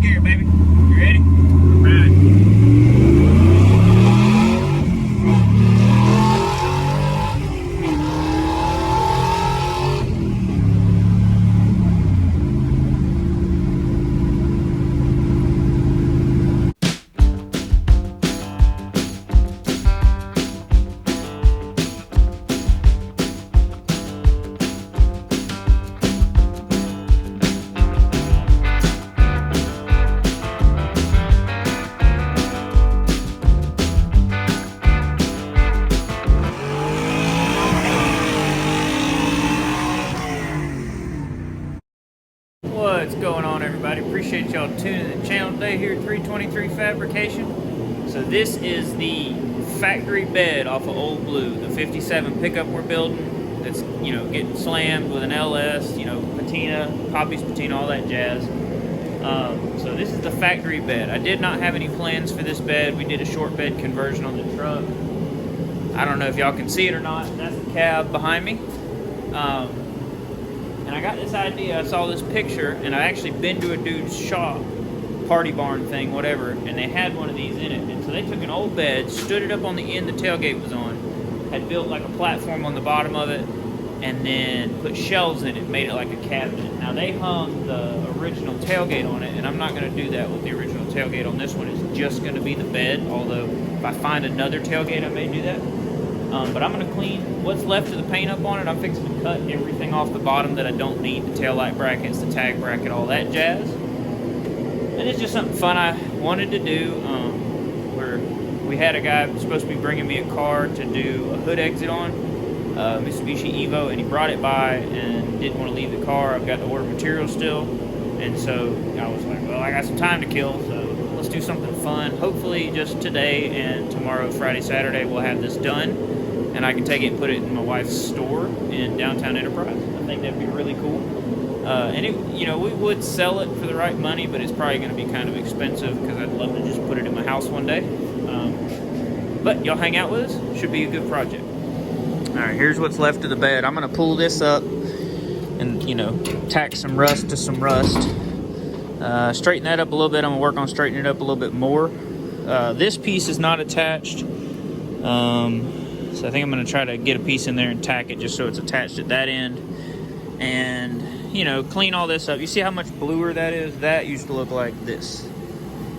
gear, baby. You ready? Ready. What's going on, everybody? Appreciate y'all tuning in the channel today here at 323 Fabrication. So this is the factory bed off of Old Blue, the 57 pickup we're building. That's, you know, getting slammed with an LS, you know, patina, Poppy's patina, all that jazz. So this is the factory bed. I did not have any plans for this bed. We did a short bed conversion on the truck. I don't know if y'all can see it or not. That's the cab behind me. And I got this idea, I saw this picture, and I actually been to a dude's shop, party barn thing, whatever, and they had one of these in it. And so they took an old bed, stood it up on the end the tailgate was on, had built like a platform on the bottom of it, and then put shelves in it, made it like a cabinet. Now they hung the original tailgate on it, and I'm not gonna do that with the original tailgate on this one. It's just gonna be the bed, although if I find another tailgate, I may do that. But I'm gonna clean what's left of the paint up on it. I'm fixing to cut everything off the bottom that I don't need, the taillight brackets, the tag bracket, all that jazz. And it's just something fun I wanted to do. Where we had a guy supposed to be bringing me a car to do a hood exit on, Mitsubishi Evo, and he brought it by and didn't want to leave the car. I've got to order materials still, and so I was like, well, I got some time to kill, so let's do something fun. Hopefully just today and tomorrow, Friday, Saturday, we'll have this done. And I can take it and put it in my wife's store in downtown Enterprise. I think that'd be really cool. And it, you know, we would sell it for the right money, but it's probably going to be kind of expensive because I'd love to just put it in my house one day. But y'all hang out with us. Should be a good project. All right, here's what's left of the bed. I'm going to pull this up and, you know, tack some rust to some rust. Straighten that up a little bit. I'm going to work on straightening it up a little bit more. This piece is not attached. So I think I'm going to try to get a piece in there and tack it just so it's attached at that end. And, you know, clean all this up. You see how much bluer that is? That used to look like this.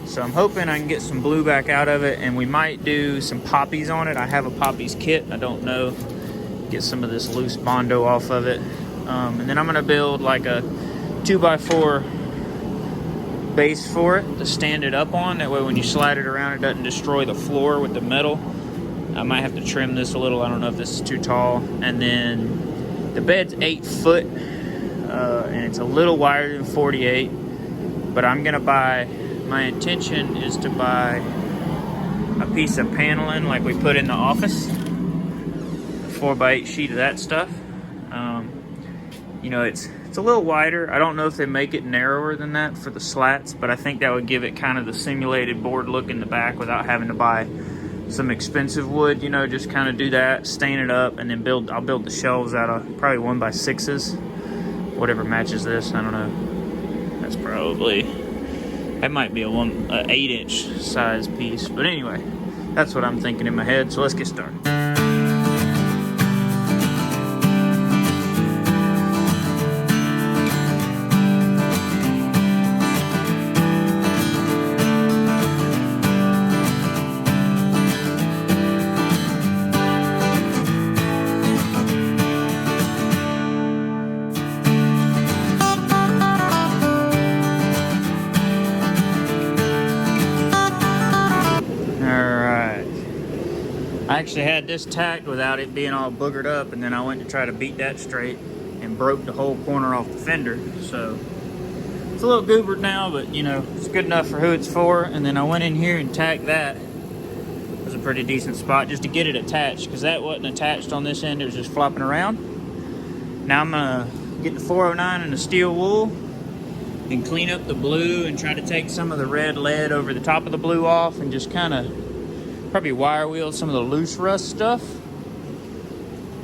So I'm hoping I can get some blue back out of it, and we might do some poppies on it. I have a poppies kit. I don't know. Get some of this loose Bondo off of it. And then I'm going to build like a 2x4 base for it to stand it up on. That way when you slide it around, it doesn't destroy the floor with the metal. I might have to trim this a little. I don't know if this is too tall. And then the bed's 8 foot, and it's a little wider than 48. But I'm gonna buy, my intention is to buy a piece of paneling like we put in the office, a 4x8 sheet of that stuff. You know, it's a little wider. I don't know if they make it narrower than that for the slats, but I think that would give it kind of the simulated board look in the back without having to buy some expensive wood, you know, just kind of do that, stain it up, and then I'll build the shelves out of probably 1x6s, whatever matches this. I don't know. That's probably, that might be a 8-inch size piece. But anyway, that's what I'm thinking in my head. So let's get started. I actually had this tacked without it being all boogered up, and then I went to try to beat that straight and broke the whole corner off the fender. So it's a little goobered now, but you know, it's good enough for who it's for. And then I went in here and tacked that. It was a pretty decent spot just to get it attached, because that wasn't attached on this end. It was just flopping around. Now I'm gonna get the 409 and the steel wool and clean up the blue and try to take some of the red lead over the top of the blue off and just kind of probably wire wheel some of the loose rust stuff,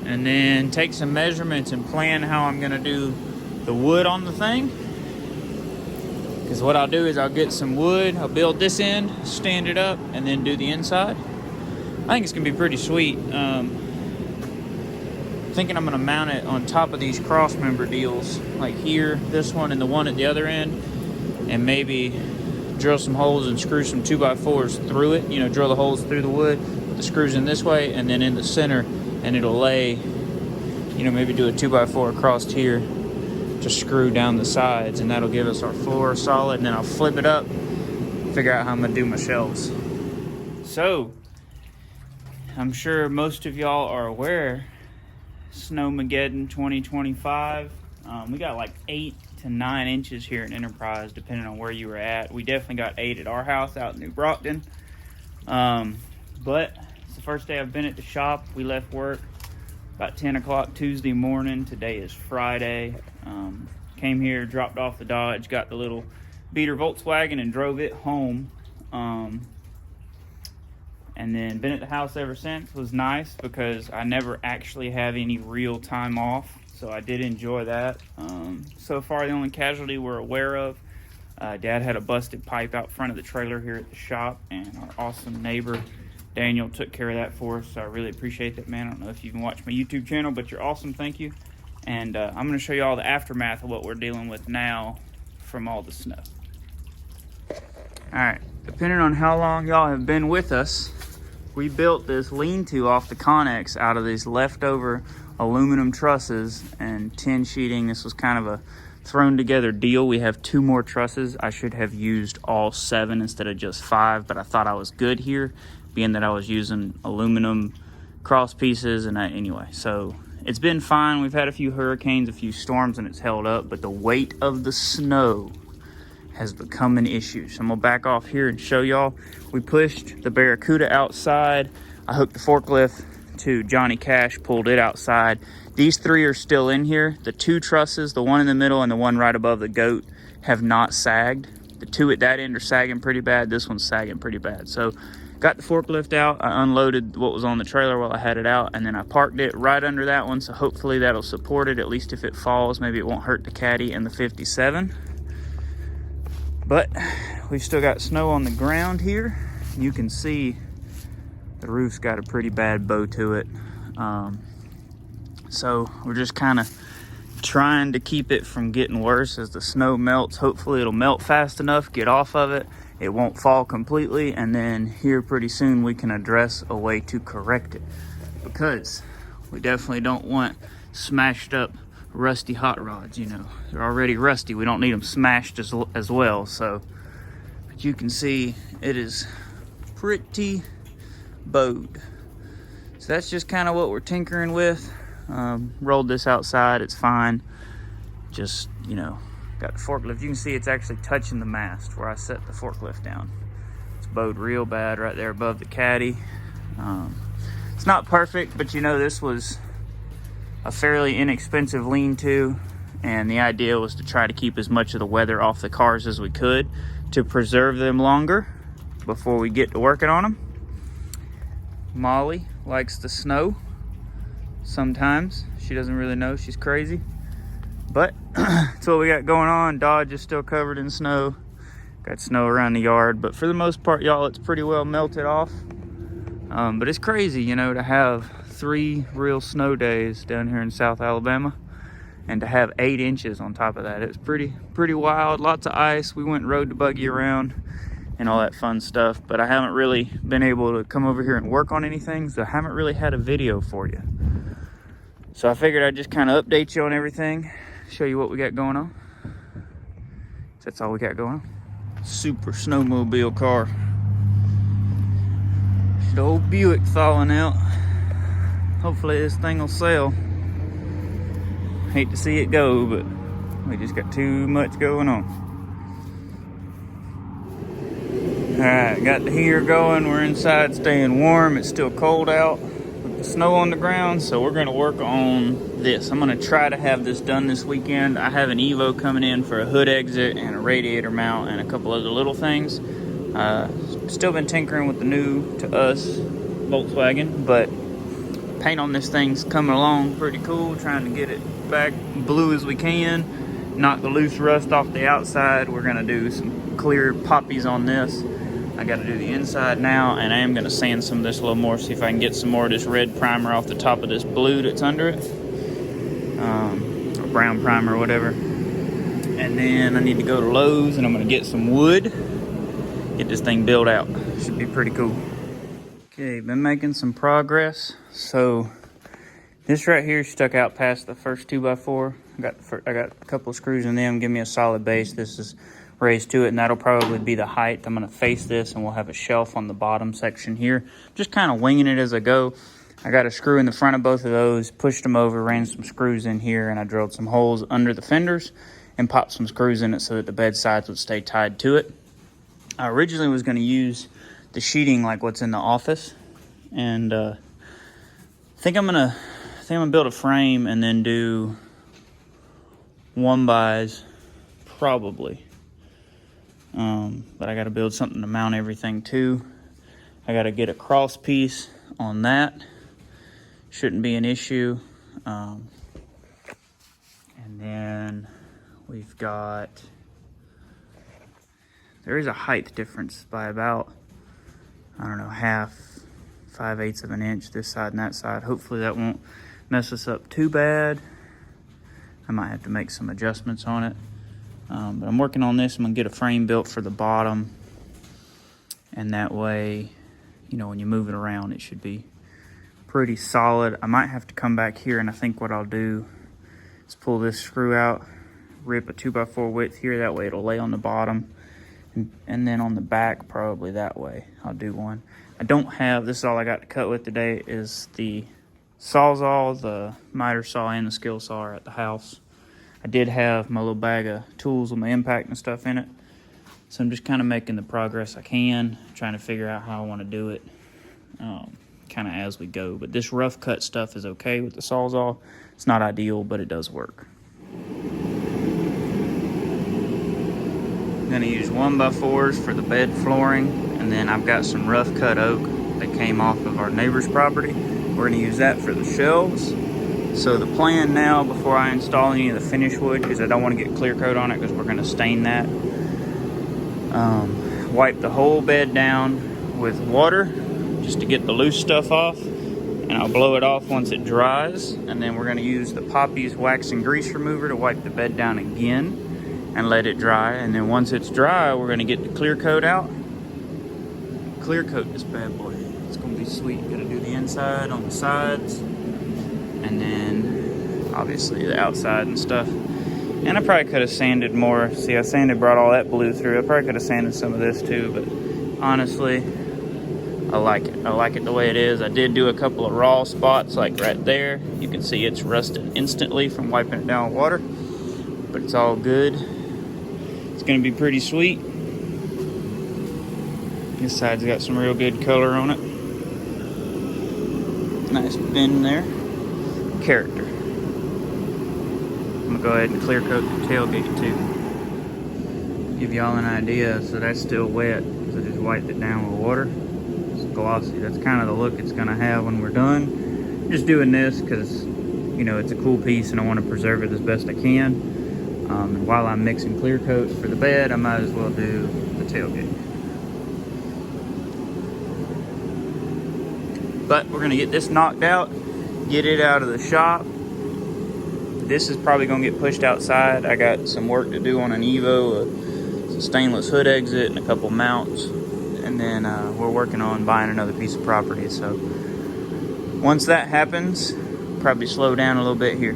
and then take some measurements and plan how I'm gonna do the wood on the thing, Because what I'll do is I'll get some wood, I'll build this end, stand it up, and then do the inside. I think it's gonna be pretty sweet. Thinking I'm gonna mount it on top of these cross member deals, like here, this one, and the one at the other end, and maybe drill some holes and screw some 2x4s through it. You know, drill the holes through the wood, put the screws in this way, and then in the center, and it'll lay, you know, maybe do a 2x4 across here to screw down the sides, and that'll give us our floor solid. And then I'll flip it up, figure out how I'm gonna do my shelves. So, I'm sure most of y'all are aware, Snowmageddon 2025. We got like 8 to 9 inches here in Enterprise, depending on where you were at. We definitely got 8 at our house out in New Brockton. But it's the first day I've been at the shop. We left work about 10 o'clock Tuesday morning. Today is Friday. Came here, dropped off the Dodge, got the little beater Volkswagen and drove it home. And then been at the house ever since. It was nice because I never actually have any real time off, so I did enjoy that. So far, the only casualty we're aware of, Dad had a busted pipe out front of the trailer here at the shop, and our awesome neighbor Daniel took care of that for us, so I really appreciate that, man. I don't know if you can watch my YouTube channel, but you're awesome, thank you. And I'm going to show you all the aftermath of what we're dealing with now from all the snow. Alright, depending on how long y'all have been with us, we built this lean-to off the Connex out of these leftover aluminum trusses and tin sheeting. This was kind of a thrown together deal. We have 2 more trusses. I should have used all 7 instead of just 5, but I thought I was good here, being that I was using aluminum cross pieces. And anyway, so it's been fine. We've had a few hurricanes, a few storms, and it's held up, but the weight of the snow has become an issue. So I'm gonna back off here and show y'all. We pushed the Barracuda outside. I hooked the forklift to Johny Cash, pulled it outside. These 3 are still in here. The 2 trusses, the one in the middle and the one right above the goat, have not sagged. The 2 at that end are sagging pretty bad. This one's sagging pretty bad. So got the forklift out. I unloaded what was on the trailer while I had it out, and then I parked it right under that one. So hopefully that'll support it. At least if it falls, maybe it won't hurt the Caddy and the 57. But we've still got snow on the ground here. You can see the roof's got a pretty bad bow to it. So we're just kind of trying to keep it from getting worse as the snow melts. Hopefully it'll melt fast enough, get off of it. It won't fall completely, and then here pretty soon we can address a way to correct it, because we definitely don't want smashed up rusty hot rods. You know, they're already rusty. We don't need them smashed as well. So, but you can see it is pretty bowed. So that's just kind of what we're tinkering with. Rolled this outside, it's fine. Just, you know, got the forklift. You can see it's actually touching the mast where I set the forklift down. It's bowed real bad right there above the Caddy. It's not perfect, but you know, this was a fairly inexpensive lean-to, and the idea was to try to keep as much of the weather off the cars as we could to preserve them longer before we get to working on them. Molly likes the snow sometimes. She doesn't really know, she's crazy. But that's what we got going on. Dodge is still covered in snow. Got snow around the yard, but for the most part, y'all, it's pretty well melted off. But it's crazy, you know, to have 3 real snow days down here in South Alabama, and to have 8 inches on top of that. It's pretty wild. Lots of ice. We went and rode the buggy around and all that fun stuff, but I haven't really been able to come over here and work on anything, so I haven't really had a video for you. So I figured I'd just kind of update you on everything, show you what we got going on. That's all we got going on. Super snowmobile car. The old Buick thawing out. Hopefully this thing will sell. Hate to see it go, but we just got too much going on. Alright, got the heater going. We're inside staying warm. It's still cold out with the snow on the ground, so we're going to work on this. I'm going to try to have this done this weekend. I have an Evo coming in for a hood exit and a radiator mount and a couple other little things. Still been tinkering with the new to us Volkswagen, but paint on this thing's coming along pretty cool. Trying to get it back blue as we can, knock the loose rust off the outside. We're gonna do some clear poppies on this. I gotta do the inside now, and I am gonna sand some of this a little more, see if I can get some more of this red primer off the top of this blue that's under it. Or brown primer or whatever. And then I need to go to Lowe's and I'm gonna get some wood, get this thing built out. Should be pretty cool. Okay, been making some progress. So this right here stuck out past the first 2x4. I got a couple of screws in them, give me a solid base. This is raised to it, and that'll probably be the height. I'm gonna face this and we'll have a shelf on the bottom section here. Just kind of winging it as I go. I got a screw in the front of both of those, pushed them over, ran some screws in here, and I drilled some holes under the fenders and popped some screws in it so that the bed sides would stay tied to it. I originally was gonna use the sheeting like what's in the office, and I think I'm gonna build a frame and then do 1x probably. But I gotta build something to mount everything to. I gotta get a cross piece on that. Shouldn't be an issue. And then we've got, there is a height difference by about, I don't know, 5/8 of an inch this side and that side. Hopefully that won't mess us up too bad. I might have to make some adjustments on it. But I'm working on this. I'm gonna get a frame built for the bottom, and that way, you know, when you move it around, it should be pretty solid. I might have to come back here, and I think what I'll do is pull this screw out, rip a 2x4 width here. That way it'll lay on the bottom, and then on the back, probably that way, I'll do one. I don't have, this is all I got to cut with today, is the Sawzall, the miter saw, and the skill saw are at the house. I did have my little bag of tools with my impact and stuff in it. So I'm just kind of making the progress I can, trying to figure out how I want to do it kind of as we go. But this rough cut stuff is okay with the Sawzall. It's not ideal, but it does work. I'm gonna use 1x4s for the bed flooring, and then I've got some rough cut oak that came off of our neighbor's property. We're gonna use that for the shelves. So the plan now, before I install any of the finish wood, because I don't want to get clear coat on it because we're gonna stain that, wipe the whole bed down with water just to get the loose stuff off, and I'll blow it off once it dries. And then we're gonna use the Poppy's wax and grease remover to wipe the bed down again and let it dry. And then once it's dry, we're gonna get the clear coat out. Clear coat this bad boy. It's gonna be sweet. Gonna do the inside on the sides, and then obviously the outside and stuff. And I probably could have sanded more. See, I brought all that blue through. I probably could have sanded some of this too, but honestly, I like it. I like it the way it is. I did do a couple of raw spots, like right there. You can see it's rusted instantly from wiping it down with water, but it's all good. It's gonna be pretty sweet. This side's got some real good color on it. Nice bend there. Character. I'm gonna go ahead and clear coat the tailgate too. Give y'all an idea. So that's still wet. So just wiped it down with water. It's glossy. That's kind of the look it's gonna have when we're done. Just doing this because, you know, it's a cool piece and I want to preserve it as best I can. And while I'm mixing clear coat for the bed, I might as well do the tailgate. But we're gonna get this knocked out, get it out of the shop. This is probably gonna get pushed outside. I got some work to do on an Evo, a stainless hood exit, and a couple mounts. And then we're working on buying another piece of property. So once that happens, probably slow down a little bit here.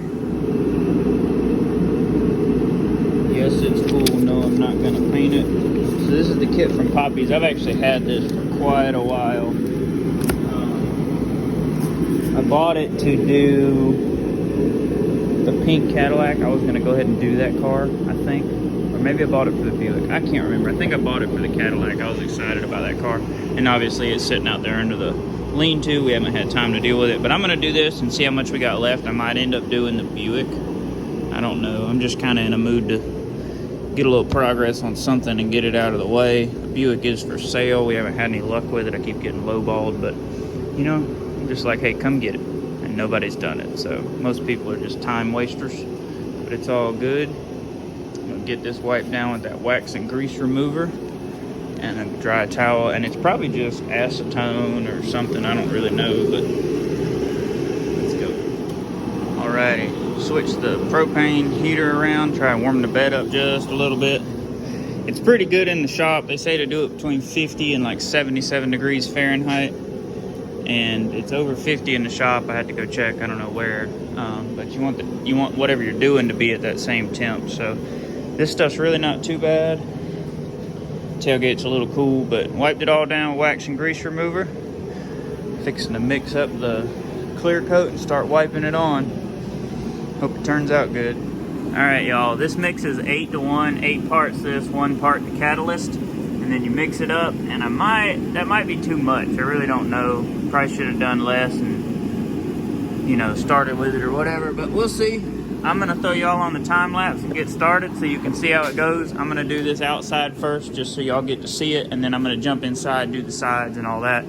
Yes, it's cool. No, I'm not gonna paint it. So this is the kit from Poppy's. I've actually had this for quite a while. I bought it to do the pink Cadillac. I was gonna go ahead and do that car, I think. Or maybe I bought it for the Buick. I can't remember. I think I bought it for the Cadillac. I was excited about that car. And obviously it's sitting out there under the lean-to. We haven't had time to deal with it. But I'm gonna do this and see how much we got left. I might end up doing the Buick. I don't know. I'm just kind of in a mood to get a little progress on something and get it out of the way. The Buick is for sale. We haven't had any luck with it. I keep getting lowballed, but you know, I'm just like, hey, come get it. And nobody's done it. So most people are just time wasters, but it's all good. get this wiped down with that wax and grease remover and a dry towel, and it's probably just acetone or something, I don't really know, but let's go. Alrighty, switch the propane heater around, try and warm the bed up just a little bit. It's pretty good in the shop. They say to do it between 50 and like 77 degrees Fahrenheit, and it's over 50 in the shop. I had to go check, I don't know where, but you want whatever you're doing to be at that same temp. So this stuff's really not too bad. Tailgate's a little cool, but wiped it all down with wax and grease remover. Fixing to mix up the clear coat and start wiping it on. Hope it turns out good. All right, y'all, this mix is 8 to 1, 8 parts this, 1 part the catalyst, and then you mix it up, and that might be too much. I really don't know. Probably should have done less and, you know, started with it or whatever, but we'll see. I'm gonna throw y'all on the time lapse and get started so you can see how it goes. I'm gonna do this outside first just so y'all get to see it, and then I'm gonna jump inside, do the sides and all that.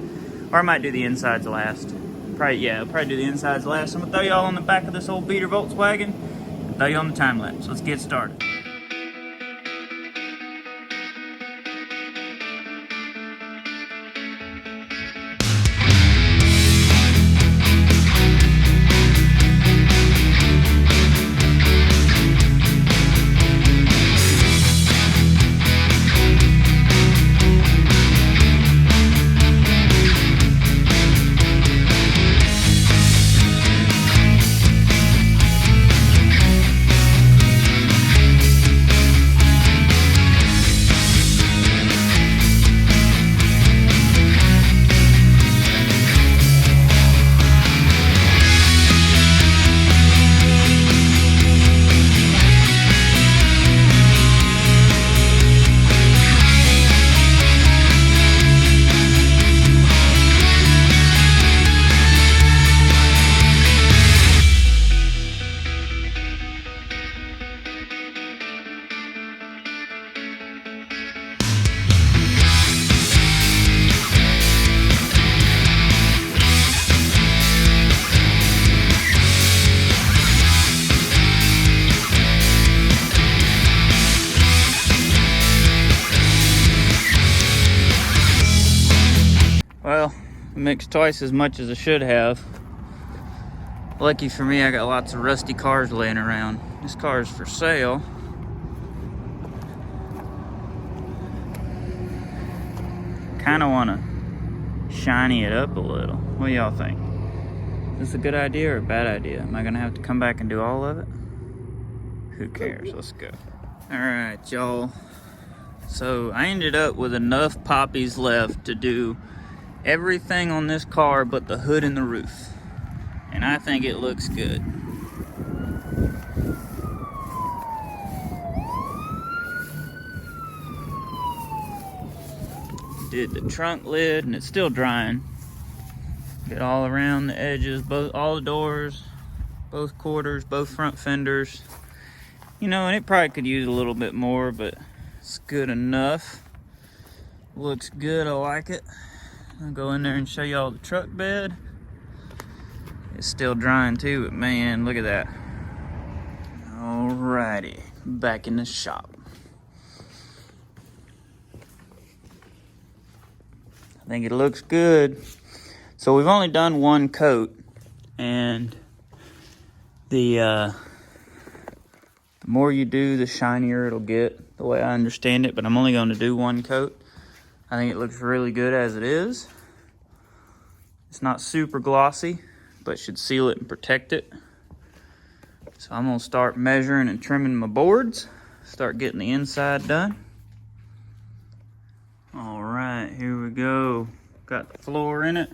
Or I might do the insides last. Probably do the insides last. I'm gonna throw y'all on the back of this old beater Volkswagen and throw you on the time lapse. Let's get started. Well, I mixed twice as much as I should have. Lucky for me, I got lots of rusty cars laying around. This car is for sale. Kind of want to shiny it up a little. What do y'all think? Is this a good idea or a bad idea? Am I going to have to come back and do all of it? Who cares? Let's go. All right, y'all. So I ended up with enough poppies left to do everything on this car but the hood and the roof, and I think it looks good. Did the trunk lid, and it's still drying. Get all around the edges, all the doors, both quarters, both front fenders. You know, and it probably could use a little bit more, but it's good enough. Looks good, I like it. I'll go in there and show y'all the truck bed. It's still drying too, but man, look at that. Alrighty, back in the shop. I think it looks good. So we've only done one coat, and the more you do, the shinier it'll get, the way I understand it, but I'm only going to do one coat. I think it looks really good as it is. It's not super glossy, but should seal it and protect it. So I'm gonna start measuring and trimming my boards, start getting the inside done. All right, here we go. Got the floor in it,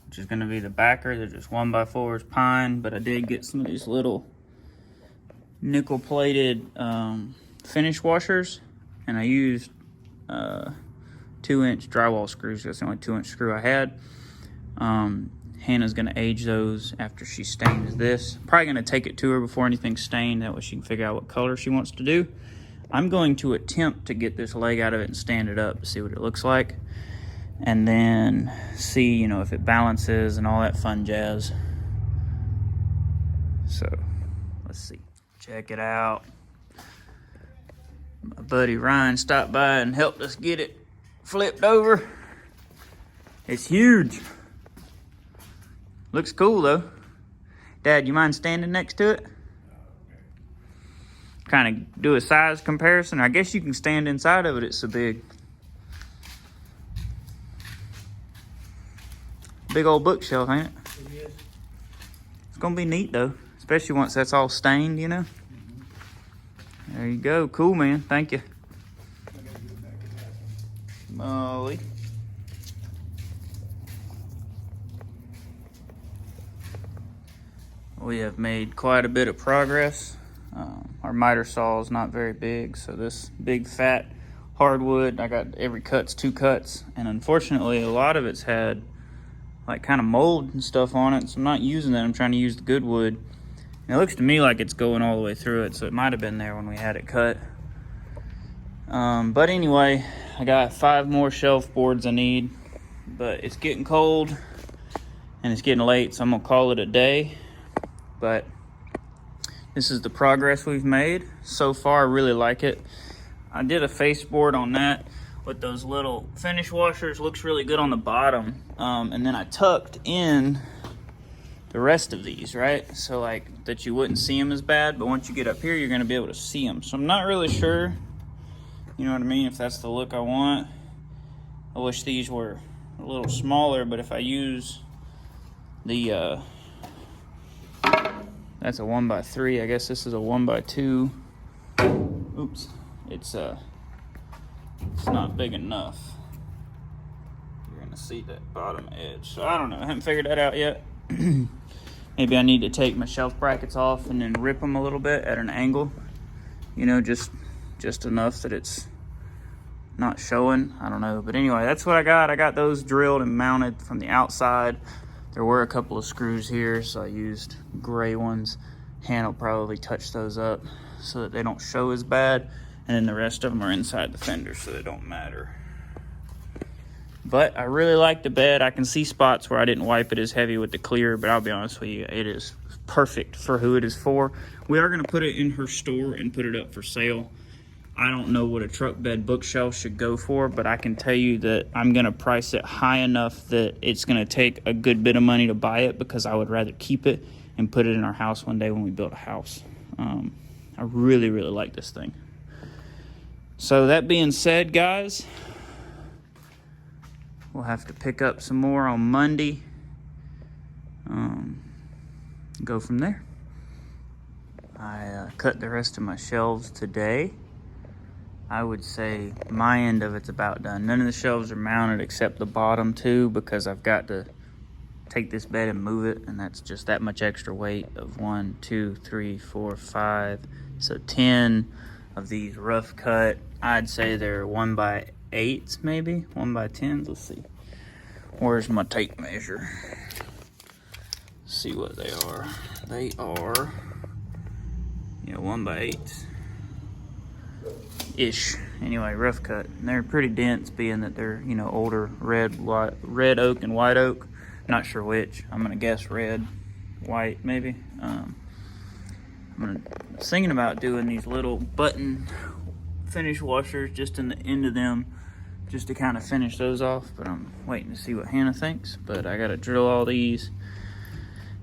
which is gonna be the backer. They're just 1x4s pine, but I did get some of these little nickel plated finish washers, and I used 2-inch drywall screws. That's the only 2-inch screw I had. Hannah's gonna age those after she stains this. Probably gonna take it to her before anything's stained. That way she can figure out what color she wants to do. I'm going to attempt to get this leg out of it and stand it up to see what it looks like. And then see, you know, if it balances and all that fun jazz. So, let's see. Check it out. My buddy Ryan stopped by and helped us get it flipped over. It's huge. Looks cool though. Dad, you mind standing next to it? Kind of do a size comparison. I guess you can stand inside of it, it's so big. Big old bookshelf, ain't it? It is. It's gonna be neat though, especially once that's all stained, you know? There you go. Cool, man. Thank you. Molly. We have made quite a bit of progress. Our miter saw is not very big, so this big fat hardwood, I got every cut's 2 cuts, and unfortunately a lot of it's had like kind of mold and stuff on it, so I'm not using that. I'm trying to use the good wood. And it looks to me like it's going all the way through it, so it might have been there when we had it cut. But anyway, I got 5 more shelf boards I need, but it's getting cold and it's getting late, so I'm gonna call it a day. But this is the progress we've made so far. I really like it. I did a face board on that with those little finish washers. Looks really good on the bottom. And then I tucked in the rest of these, right? So like that you wouldn't see them as bad, but once you get up here, you're gonna be able to see them. So I'm not really sure, you know what I mean, if that's the look I want. I wish these were a little smaller, but if I use the, that's a 1x3, I guess this is a 1x2. Oops, it's not big enough. You're gonna see that bottom edge. So I don't know, I haven't figured that out yet. Maybe I need to take my shelf brackets off and then rip them a little bit at an angle. You know, just enough that it's not showing. I don't know, but anyway, that's what I got. I got those drilled and mounted from the outside. There were a couple of screws here, so I used gray ones. Hand will probably touch those up so that they don't show as bad. And then the rest of them are inside the fender, so they don't matter. But I really like the bed. I can see spots where I didn't wipe it as heavy with the clear, but I'll be honest with you, it is perfect for who it is for. We are gonna put it in her store and put it up for sale. I don't know what a truck bed bookshelf should go for, but I can tell you that I'm gonna price it high enough that it's gonna take a good bit of money to buy it, because I would rather keep it and put it in our house one day when we build a house. I really, really like this thing. So that being said, guys, we'll have to pick up some more on Monday. Go from there. I cut the rest of my shelves today. I would say my end of it's about done. None of the shelves are mounted except the bottom 2, because I've got to take this bed and move it, and that's just that much extra weight of 1, 2, 3, 4, 5. So 10 of these rough cut. I'd say they're 1x8s, maybe 1x10s. Let's see. Where's my tape measure? Let's see what they are. They are, 1x8s. Ish. Anyway, rough cut. And they're pretty dense, being that they're, older red oak and white oak. Not sure which. I'm gonna guess red, white, maybe. I'm thinking about doing these little button finish washers just in the end of them, just to kind of finish those off. But I'm waiting to see what Hannah thinks. But I gotta drill all these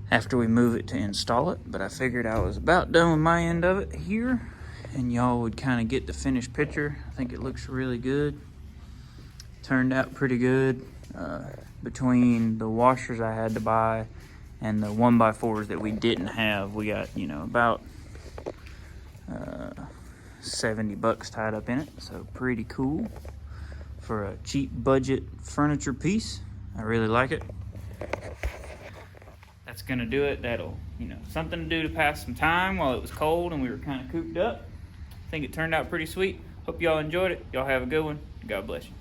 after we move it to install it. But I figured I was about done with my end of it here, and y'all would kind of get the finished picture. I think it looks really good. Turned out pretty good. Between the washers I had to buy and the 1x4s that we didn't have, we got, about $70 tied up in it. So pretty cool for a cheap budget furniture piece. I really like it. That's gonna do it. That'll, something to do to pass some time while it was cold and we were kind of cooped up. I think it turned out pretty sweet. Hope y'all enjoyed it. Y'all have a good one. God bless you.